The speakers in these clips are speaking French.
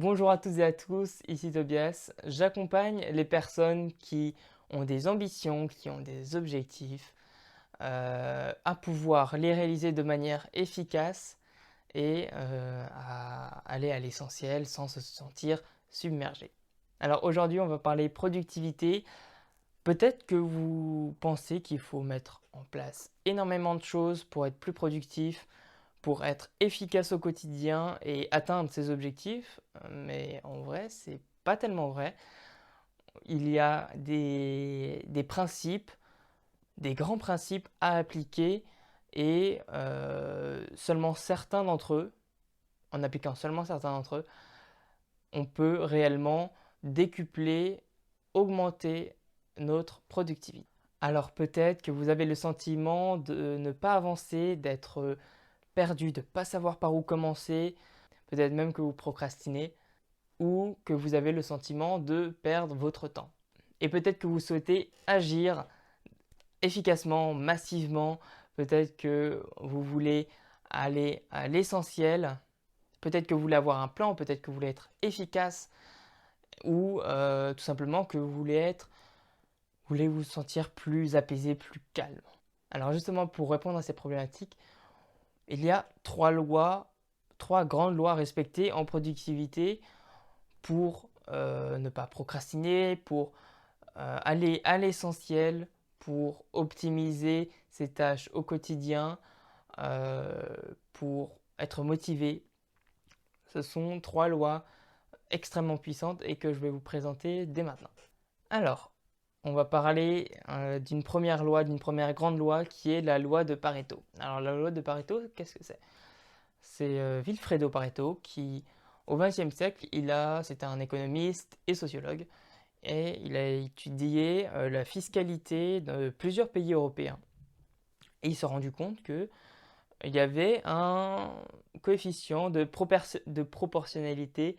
Bonjour à toutes et à tous, ici Tobias. J'accompagne les personnes qui ont des ambitions, qui ont des objectifs, à pouvoir les réaliser de manière efficace et à aller à l'essentiel sans se sentir submergé. Alors aujourd'hui, on va parler productivité. Peut-être que vous pensez qu'il faut mettre en place énormément de choses pour être plus productif, pour être efficace au quotidien et atteindre ses objectifs, mais en vrai, c'est pas tellement vrai. Il y a des principes, des grands principes à appliquer et seulement certains d'entre eux, en appliquant seulement certains d'entre eux, on peut réellement décupler, augmenter notre productivité. Alors peut-être que vous avez le sentiment de ne pas avancer, d'être perdu, de ne pas savoir par où commencer, peut-être même que vous procrastinez ou que vous avez le sentiment de perdre votre temps. Et peut-être que vous souhaitez agir efficacement, massivement, peut-être que vous voulez aller à l'essentiel, peut-être que vous voulez avoir un plan, peut-être que vous voulez être efficace ou tout simplement que vous voulez vous sentir plus apaisé, plus calme. Alors justement pour répondre à ces problématiques, il y a trois grandes lois à respecter en productivité pour ne pas procrastiner, pour aller à l'essentiel, pour optimiser ses tâches au quotidien, euh, pour être motivé. Ce sont trois lois extrêmement puissantes et que je vais vous présenter dès maintenant. Alors, on va parler d'une première loi, d'une première grande loi qui est la loi de Pareto. Alors la loi de Pareto, qu'est-ce que c'est? C'est Vilfredo Pareto qui, au XXe siècle, c'était un économiste et sociologue et il a étudié la fiscalité de plusieurs pays européens. Et il s'est rendu compte qu'il y avait un coefficient de proportionnalité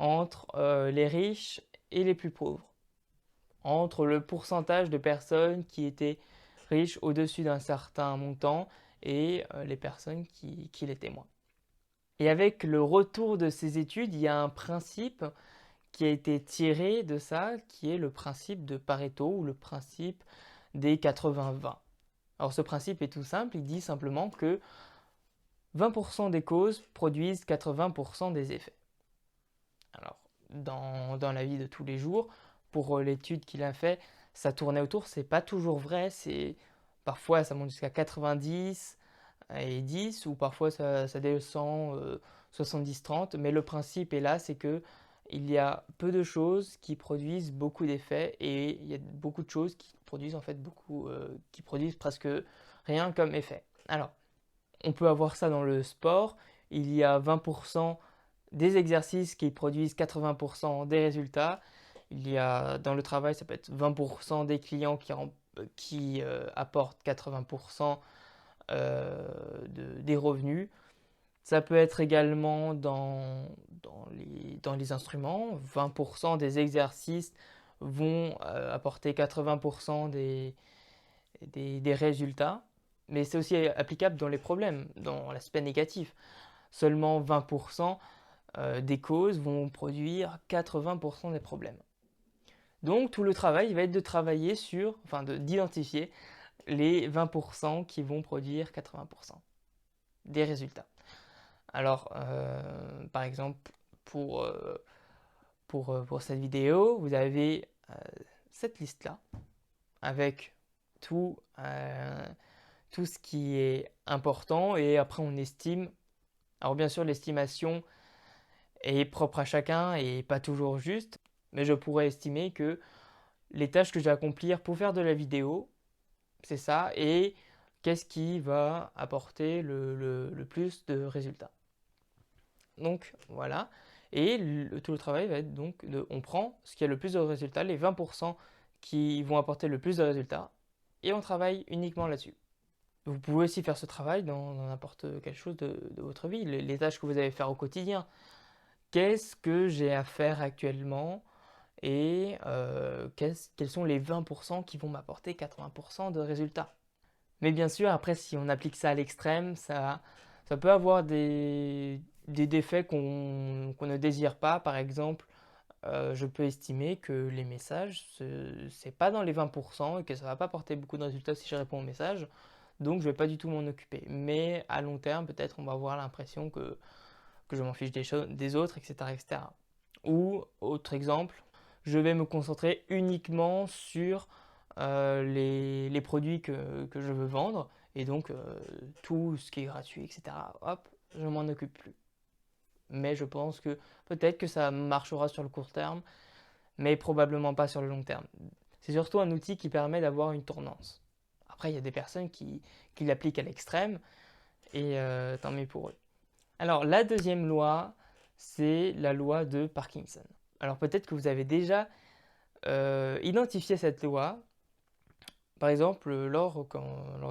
entre les riches et les plus pauvres, entre le pourcentage de personnes qui étaient riches au-dessus d'un certain montant et les personnes qui l'étaient moins. Et avec le retour de ces études, il y a un principe qui a été tiré de ça, qui est le principe de Pareto ou le principe des 80-20. Alors ce principe est tout simple, il dit simplement que 20% des causes produisent 80% des effets. Alors dans la vie de tous les jours, pour l'étude qu'il a fait, ça tournait autour, c'est pas toujours vrai, parfois ça monte jusqu'à 90 et 10 ou parfois ça descend 70-30, mais le principe est là, c'est que il y a peu de choses qui produisent beaucoup d'effets et il y a beaucoup de choses qui produisent en fait qui produisent presque rien comme effet. Alors, on peut avoir ça dans le sport, il y a 20% des exercices qui produisent 80% des résultats. Il y a dans le travail, ça peut être 20% des clients qui apportent 80% des revenus. Ça peut être également dans les instruments. 20% des exercices vont apporter 80% des résultats. Mais c'est aussi applicable dans les problèmes, dans l'aspect négatif. Seulement 20% des causes vont produire 80% des problèmes. Donc tout le travail va être de travailler d'identifier les 20% qui vont produire 80% des résultats. Alors, par exemple, pour, euh, pour cette vidéo, vous avez cette liste-là avec tout, euh, tout ce qui est important et après on estime. Alors bien sûr, l'estimation est propre à chacun et pas toujours juste, mais je pourrais estimer que les tâches que j'ai à accomplir pour faire de la vidéo, c'est ça, et qu'est-ce qui va apporter le plus de résultats. Donc voilà, et tout le travail va être donc on prend ce qui a le plus de résultats, les 20% qui vont apporter le plus de résultats, et on travaille uniquement là-dessus. Vous pouvez aussi faire ce travail dans n'importe quelle chose de votre vie, les tâches que vous allez faire au quotidien. Qu'est-ce que j'ai à faire actuellement et quels sont les 20% qui vont m'apporter 80% de résultats. Mais bien sûr, après, si on applique ça à l'extrême, ça peut avoir des défaits qu'on ne désire pas. Par exemple, je peux estimer que les messages, c'est pas dans les 20% et que ça va pas porter beaucoup de résultats si je réponds aux messages. Donc, je vais pas du tout m'en occuper. Mais à long terme, peut-être on va avoir l'impression que je m'en fiche des autres, etc., etc. Ou, autre exemple, je vais me concentrer uniquement sur les produits que je veux vendre. Et donc, tout ce qui est gratuit, etc., hop, je m'en occupe plus. Mais je pense que peut-être que ça marchera sur le court terme, mais probablement pas sur le long terme. C'est surtout un outil qui permet d'avoir une tournance. Après, il y a des personnes qui l'appliquent à l'extrême, et tant mieux pour eux. Alors, la deuxième loi, c'est la loi de Parkinson. Alors, peut-être que vous avez déjà identifié cette loi, par exemple, lors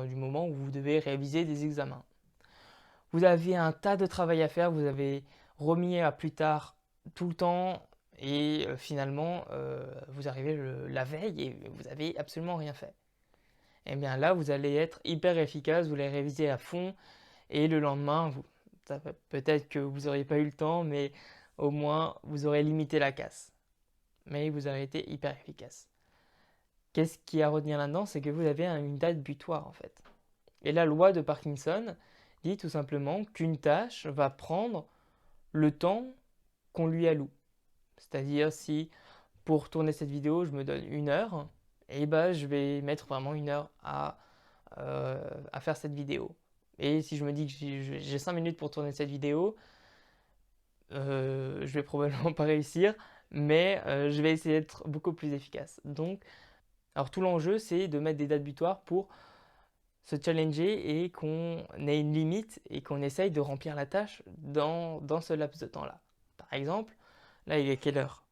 du moment où vous devez réviser des examens. Vous avez un tas de travail à faire, vous avez remis à plus tard tout le temps, et finalement, vous arrivez la veille et vous n'avez absolument rien fait. Et bien là, vous allez être hyper efficace, vous allez réviser à fond, et le lendemain, peut-être que vous n'auriez pas eu le temps, mais au moins, vous aurez limité la casse. Mais vous aurez été hyper efficace. Qu'est-ce qui est à retenir là-dedans? C'est que vous avez une date butoir en fait. Et la loi de Parkinson dit tout simplement qu'une tâche va prendre le temps qu'on lui alloue. C'est-à-dire si pour tourner cette vidéo, je me donne 1 heure, et ben je vais mettre vraiment 1 heure à faire cette vidéo. Et si je me dis que j'ai 5 minutes pour tourner cette vidéo, je vais probablement pas réussir, mais je vais essayer d'être beaucoup plus efficace. Donc, alors tout l'enjeu, c'est de mettre des dates butoirs pour se challenger et qu'on ait une limite et qu'on essaye de remplir la tâche dans ce laps de temps-là. Par exemple, là, il est quelle heure?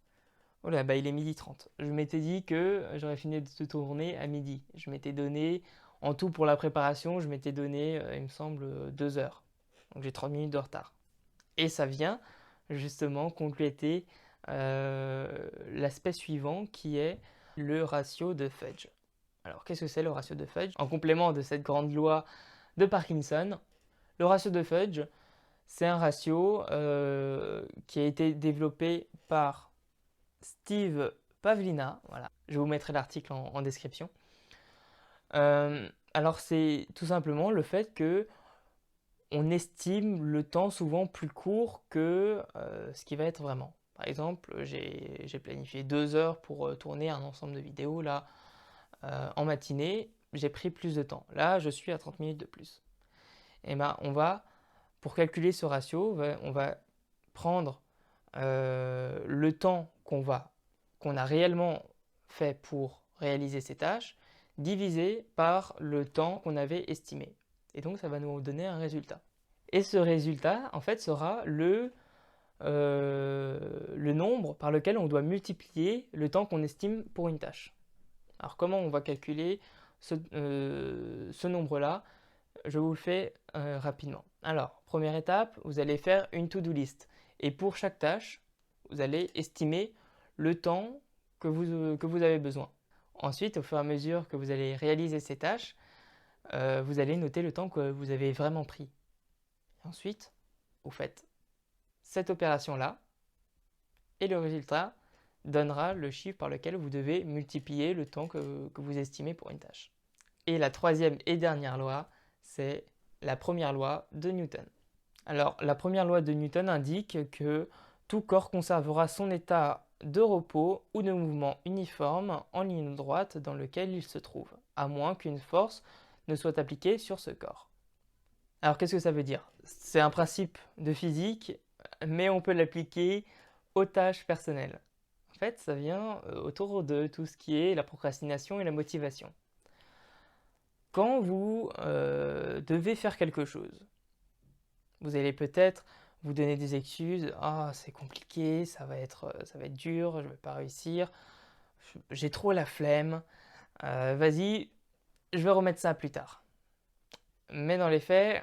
Oh là, bah, il est 12h30. Je m'étais dit que j'aurais fini de tourner à midi. Je m'étais donné, en tout pour la préparation, je m'étais donné, il me semble, 2 heures. Donc j'ai 30 minutes de retard. Et ça vient justement compléter l'aspect suivant qui est le ratio de Fudge. Alors qu'est-ce que c'est le ratio de Fudge? En complément de cette grande loi de Parkinson, le ratio de Fudge, c'est un ratio qui a été développé par Steve Pavlina. Voilà. Je vous mettrai l'article en description. Alors c'est tout simplement le fait que on estime le temps souvent plus court que ce qui va être vraiment. Par exemple, j'ai planifié 2 heures pour tourner un ensemble de vidéos. Là, en matinée, j'ai pris plus de temps. Là, je suis à 30 minutes de plus. Et ben, pour calculer ce ratio, on va prendre le temps qu'on a réellement fait pour réaliser ces tâches, divisé par le temps qu'on avait estimé. Et donc, ça va nous donner un résultat. Et ce résultat, en fait, sera le nombre par lequel on doit multiplier le temps qu'on estime pour une tâche. Alors, comment on va calculer ce nombre-là? Je vous le fais rapidement. Alors, première étape, vous allez faire une to-do list. Et pour chaque tâche, vous allez estimer le temps que vous avez besoin. Ensuite, au fur et à mesure que vous allez réaliser ces tâches, vous allez noter le temps que vous avez vraiment pris. Et ensuite, vous faites cette opération-là et le résultat donnera le chiffre par lequel vous devez multiplier le temps que vous estimez pour une tâche. Et la troisième et dernière loi, c'est la première loi de Newton. Alors, la première loi de Newton indique que tout corps conservera son état de repos ou de mouvement uniforme en ligne droite dans lequel il se trouve, à moins qu'une force ne soit appliquée sur ce corps. Alors, qu'est-ce que ça veut dire? C'est un principe de physique, mais on peut l'appliquer aux tâches personnelles. En fait, ça vient autour de tout ce qui est la procrastination et la motivation. Quand vous devez faire quelque chose, vous allez peut-être vous donner des excuses. Ah, c'est compliqué, ça va être dur, je ne vais pas réussir, j'ai trop la flemme, vas-y, je vais remettre ça plus tard. Mais dans les faits,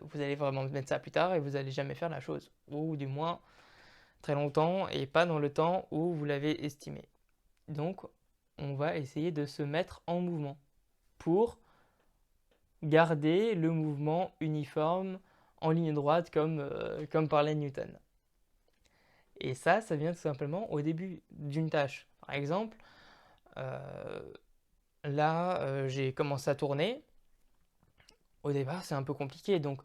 vous allez vraiment mettre ça plus tard et vous n'allez jamais faire la chose. Ou du moins très longtemps et pas dans le temps où vous l'avez estimé. Donc, on va essayer de se mettre en mouvement pour garder le mouvement uniforme en ligne droite comme parlait Newton. Et ça vient tout simplement au début d'une tâche. Par exemple, là, j'ai commencé à tourner. Au départ, c'est un peu compliqué. Donc,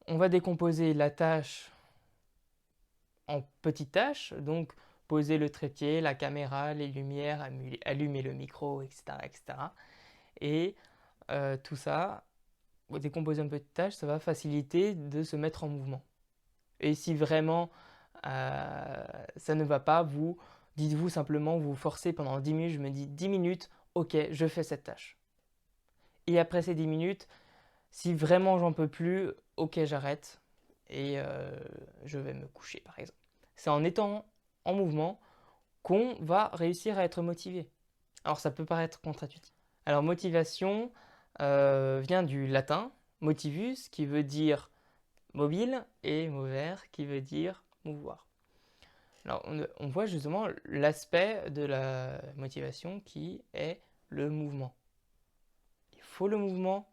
on va décomposer la tâche en petites tâches. Donc, poser le trépied, la caméra, les lumières, allumer le micro, etc. etc. Et tout ça, décomposer en petites tâches, ça va faciliter de se mettre en mouvement. Et si vraiment ça ne va pas, dites-vous simplement, vous forcez pendant 10 minutes, je me dis 10 minutes, ok, je fais cette tâche. Et après ces 10 minutes, si vraiment j'en peux plus, ok, j'arrête et je vais me coucher par exemple. C'est en étant en mouvement qu'on va réussir à être motivé. Alors ça peut paraître contre-intuitif. Alors motivation vient du latin motivus qui veut dire mobile et mover qui veut dire mouvoir. Alors on voit justement l'aspect de la motivation qui est le mouvement. Il faut le mouvement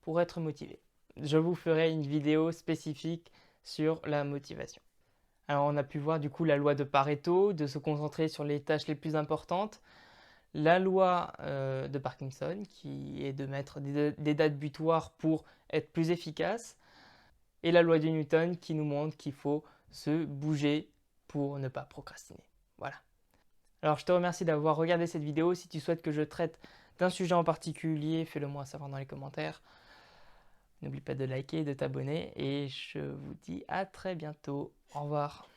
pour être motivé. Je vous ferai une vidéo spécifique sur la motivation. Alors on a pu voir du coup la loi de Pareto, de se concentrer sur les tâches les plus importantes, la loi de Parkinson qui est de mettre des dates butoirs pour être plus efficace, et la loi de Newton qui nous montre qu'il faut se bouger pour ne pas procrastiner. Voilà. Alors je te remercie d'avoir regardé cette vidéo. Si tu souhaites que je traite d'un sujet en particulier, fais-le moi savoir dans les commentaires. N'oublie pas de liker et de t'abonner et je vous dis à très bientôt. Au revoir.